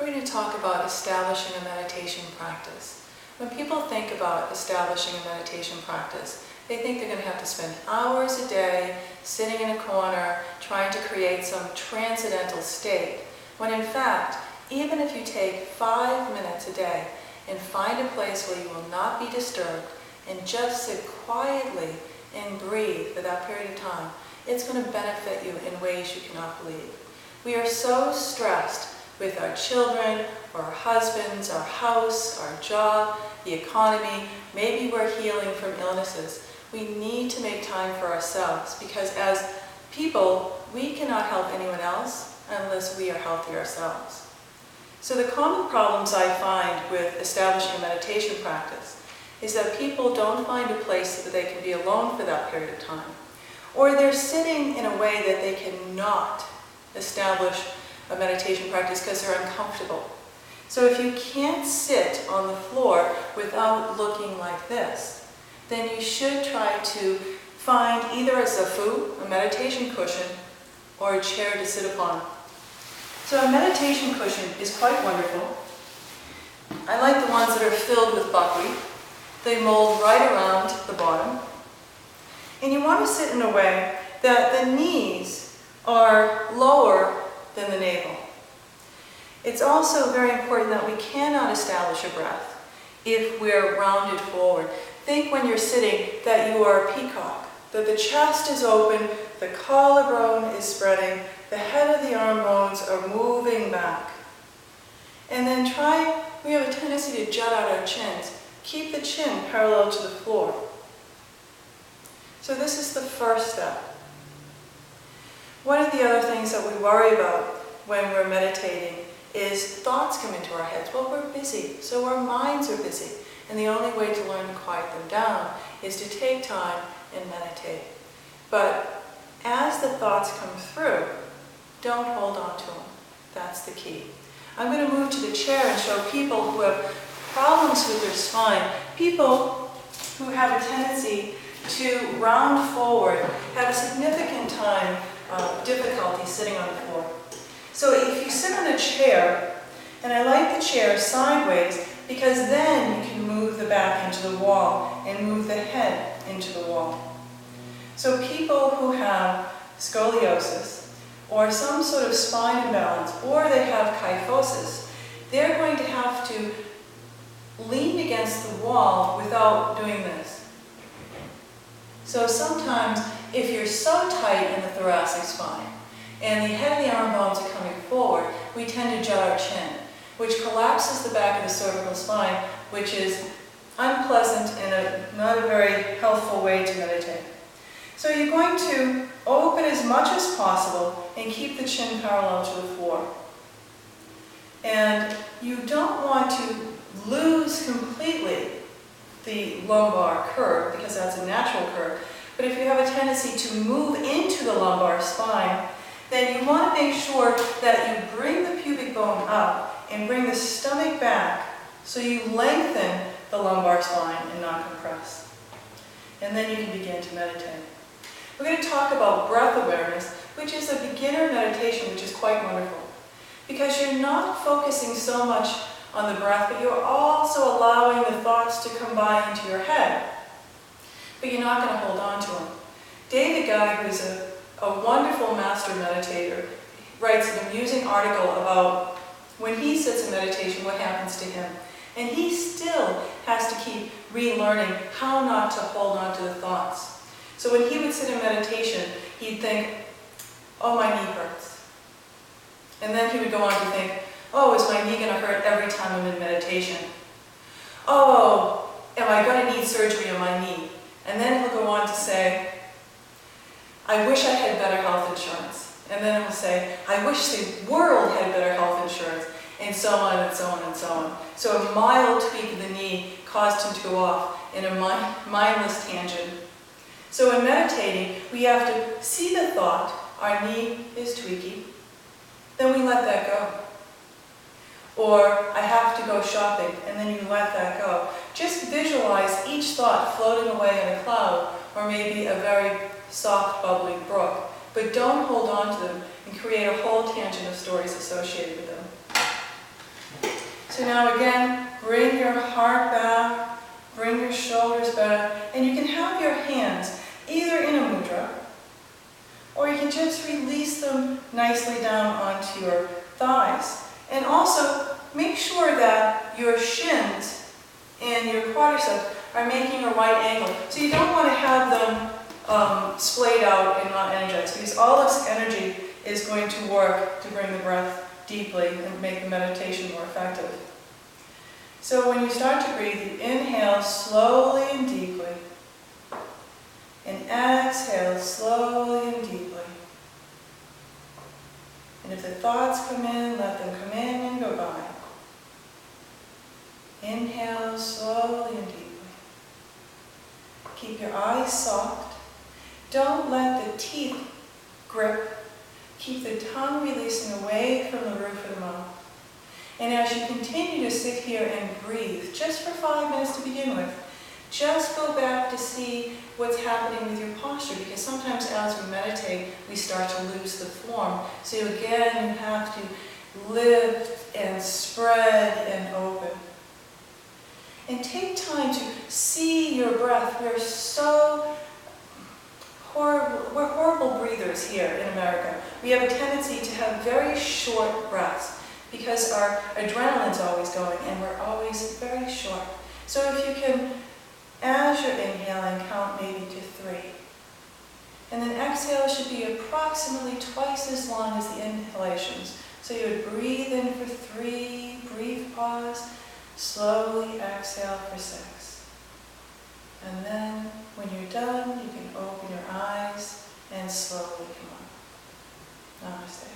We're going to talk about establishing a meditation practice. When people think about establishing a meditation practice, they think they're going to have to spend hours a day sitting in a corner trying to create some transcendental state, when in fact, even if you take 5 minutes a day and find a place where you will not be disturbed and just sit quietly and breathe for that period of time, it's going to benefit you in ways you cannot believe. We are so stressed with our children, or our husbands, our house, our job, the economy. Maybe we're healing from illnesses. We need to make time for ourselves, because as people, we cannot help anyone else unless we are healthy ourselves. So the common problems I find with establishing a meditation practice is that people don't find a place so that they can be alone for that period of time. Or they're sitting in a way that they cannot establish a meditation practice because they're uncomfortable. So if you can't sit on the floor without looking like this, then you should try to find either a zafu, a meditation cushion, or a chair to sit upon. So a meditation cushion is quite wonderful. I like the ones that are filled with buckwheat. They mold right around the bottom. And you want to sit in a way that the knees are lower than the navel. It's also very important that we cannot establish a breath if we're rounded forward. Think when you're sitting that you are a peacock, that the chest is open, the collarbone is spreading, the head of the arm bones are moving back. And then we have a tendency to jut out our chins. Keep the chin parallel to the floor. So this is the first step. One of the other things that we worry about when we're meditating is thoughts come into our heads. Well, we're busy, so our minds are busy. And the only way to learn to quiet them down is to take time and meditate. But as the thoughts come through, don't hold on to them. That's the key. I'm going to move to the chair and show people who have problems with their spine. People who have a tendency to round forward have a significant difficulty sitting on the floor. So if you sit on a chair, and I like the chair sideways because then you can move the back into the wall and move the head into the wall. So people who have scoliosis or some sort of spine imbalance, or they have kyphosis, they're going to have to lean against the wall without doing this. So sometimes if you're so tight in the thoracic spine and the head of the arm bones are coming forward, we tend to jut our chin, which collapses the back of the cervical spine, which is unpleasant and not a very helpful way to meditate. So you're going to open as much as possible and keep the chin parallel to the floor. And you don't want to lose completely the lumbar curve, because that's a natural curve. But if you have a tendency to move into the lumbar spine, then you want to make sure that you bring the pubic bone up and bring the stomach back so you lengthen the lumbar spine and not compress. And then you can begin to meditate. We're going to talk about breath awareness, which is a beginner meditation, which is quite wonderful. Because you're not focusing so much on the breath, but you're also allowing the thoughts to come by into your head. But you're not going to hold on to them. David Guy, who's a wonderful master meditator, writes an amusing article about when he sits in meditation, what happens to him. And he still has to keep relearning how not to hold on to the thoughts. So when he would sit in meditation, he'd think, oh, my knee hurts. And then he would go on to think, oh, is my knee going to hurt every time I'm in meditation? Oh, am I going to need surgery on my knee? And then he'll go on to say, I wish I had better health insurance. And then he'll say, I wish the world had better health insurance, and so on and so on and so on. So a mild tweak of the knee caused him to go off in a mindless tangent. So in meditating, we have to see the thought, our knee is tweaky, then we let that go. Or I have to go shopping, and then you let that go. Just visualize each thought floating away in a cloud, or maybe a very soft, bubbling brook. But don't hold on to them and create a whole tangent of stories associated with them. So now again, bring your heart back, bring your shoulders back, and you can have your hands either in a mudra, or you can just release them nicely down onto your thighs. And also, make sure that your shins and your quadriceps are making a right angle. So you don't want to have them splayed out and not energized, because all this energy is going to work to bring the breath deeply and make the meditation more effective. So when you start to breathe, you inhale slowly and deeply, and exhale slowly and deeply. And if the thoughts come in, let them come in and go by. Inhale slowly and deeply. Keep your eyes soft. Don't let the teeth grip. Keep the tongue releasing away from the roof of the mouth. And as you continue to sit here and breathe, just for 5 minutes to begin with, just go back to see what's happening with your posture, because sometimes as we meditate, we start to lose the form. So again, you have to lift and spread and open. And take time to see your breath. We're so horrible, we're horrible breathers here in America. We have a tendency to have very short breaths because our adrenaline's always going and we're always very short. So if you can, as you're inhaling, count maybe to 3. And then exhale should be approximately twice as long as the inhalations. So you would breathe in for 3, brief pause, slowly exhale for 6. And then when you're done, you can open your eyes and slowly come up. Namaste.